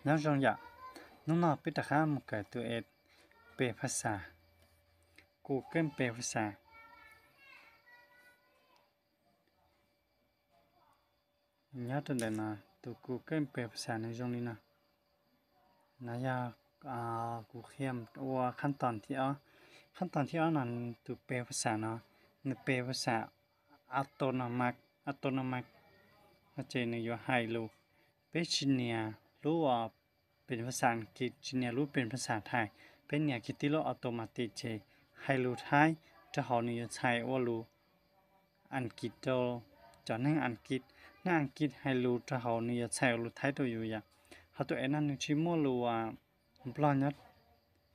แล้วจงอยากน้องนอปิดตาข้ามเกิดตัวเองเปภาษา Google เปภาษาnhớ trên đây là tụi Googleเปภาษาในตรงนี้นะนายากูเข้มว่าขั้นตอนที่นั้นตụiเปภาษาเนาะในเปภาษาอัตโนมัติก็จะในอยู่ไฮลูเป็นชิเนียรู้ว่าเป็นภาษาอังกฤษชิเนียรู้เป็นภาษาไทยเป็นเนี่ยคิดที่เราอัตโนมัติเจไฮลูไทยจะหอนี่จะใช้ว่ารู้อังกฤษจะนั่งอังกฤษไฮลูจะหอนี่จะใช้รู้ไทยตัวอยู่อย่างเขาตัวเองนั่นชิมอรู้ว่าบลอนัด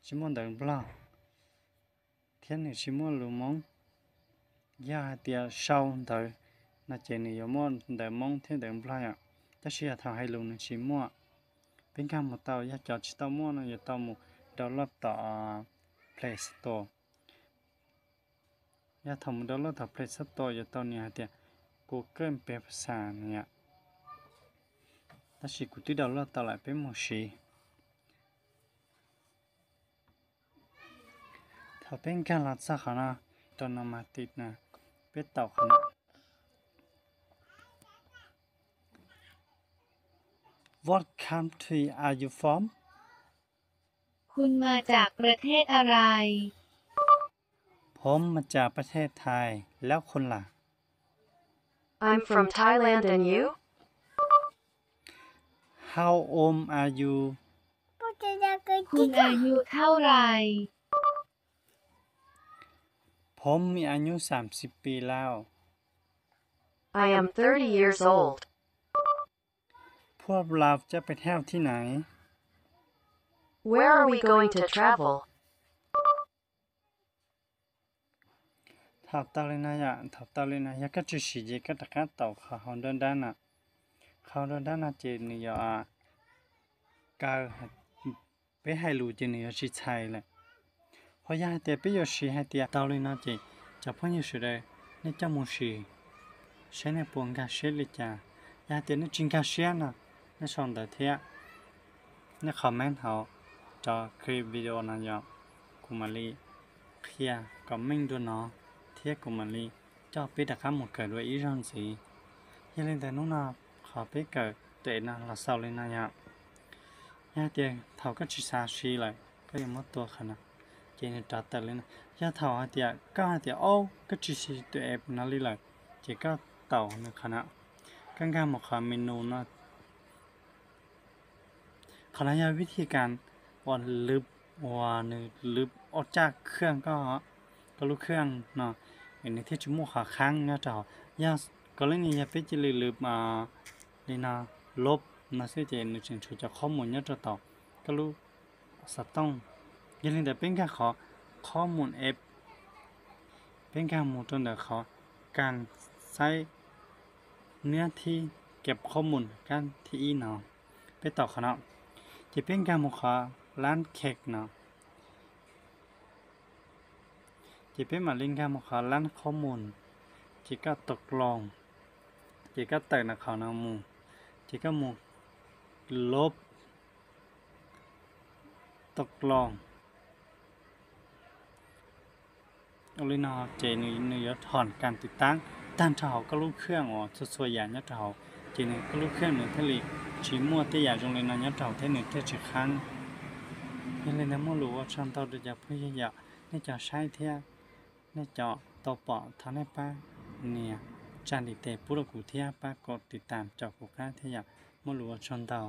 ชิมอนเดินบลอเทียนนี่ชิมอรู้มองยาเดียเศร้าเดินน่าจะนี่ยมอนเดินมองเทียนเดินบลออ่ะจะเสียทางไฮลูนี่ชิมอเป็นการมาต่อยาจอดชิตามอนะยาต่อมูดาวน์โหลดต่อ Play Store ยาทำดาวน์โหลดต่อ Play Store ยาต่อเนี่ยเดีย Google เปภาษาเนี่ยแต่สิกูที่ดาวน์โหลดต่อหลายเป็นหมดสิถ้าเป็นการรักษาขนาดตอนนมาติดนะเป็นต่อขนาด What country are you from คุณมาจากประเทศอะไร ผมมาจากประเทศไทยแล้วคุณล่ะ I'm from Thailand and you? How old are you คุณอายุเท่าไหร่ ผมมีอายุ30 ปีแล้ว I am 30 years old. พวกเราจะไปเที่ยวที่ไหน Where are we going to travel? ถ้าตาเลยนะยากจะชี้เจก็ตะกัดต่อเขาเดินด้านน่ะเจนี่ยการไปให้รู้เจนี่ยชิใช่เลยเพราะยาเตียไปอยู่ชีให้เตียตาเลยนะเจจะพ้นอยู่สุดเลยนี่จะมุชีใช้ในปวงกาเชลิจ้ายาเตียนี่จริงกาเชียนะนี่ช่องเดเทียนี่คอมเมนต์เขาจะคลิปวิดีโอนั้นยกุมาลีเคลียร์คอมเมนต์ด้วยเนาะเทียกุมาลีเจ้าไปตะข้ามหมดเกิดด้วยอีรันสียังเล่นแต่นู้นนะขอไปเกิดเตะนะเราเศร้าเลยนะยาเตียเท่าก็ชิซาชีเลยก็ยังมัดตัวขนาดเจนี่จัดแต่เลยนะยาเท่าเตียก็เตียโอ้ก็ชิซีตัวเอฟนั่นเลยเจก็เต่าในขณะการหมกขาเมนูนะขณะยาวิธีการวันลึบออกจากเครื่องก็รู้เครื่องเนาะอย่างนี้ที่จมูกขาค้างนะเจ้ายาก็เลยนี่ยาไปจิลึบนี่นะลบนะเสียเจนจึงช่วยจะข้อมูลเนี่ยจะต่อก็รู้สต้องยังแต่เป็นการขอข้อมูลเป็นการมูลต้นเดียวขอการใช้เนื้อที่เก็บข้อมูลกันที่เนาะไปต่อขนาดจะเป็นการมุขร้านเค้กเนาะจะเป็นมาเล่นการมุขร้านข้อมูลจะก็ตกลงจะก็เติมเขานามูจะก็มูลบตกลงเอาเลยเนาะเจนี่ยถอนการติดตั้งด้านเท้าก็ลูกเครื่องสวยๆอย่างนี้เท้าเจนี่ก็ลูกเครื่องหนึ่งทะเลชีมัวที่อยากจงเลยนะยัดเท้าเท่หนึ่งเท่ชิคันยังเลยนะไม่รู้ว่าฉันต่อจะเพื่ออยากนี่จะใช้เท่นี่จะต่อปอทำให้ป้าเนี่ยจานดิเตปุระกูเทียป้ากดติดตามจากกูค่าที่อยากไม่รู้ว่าฉันต่อ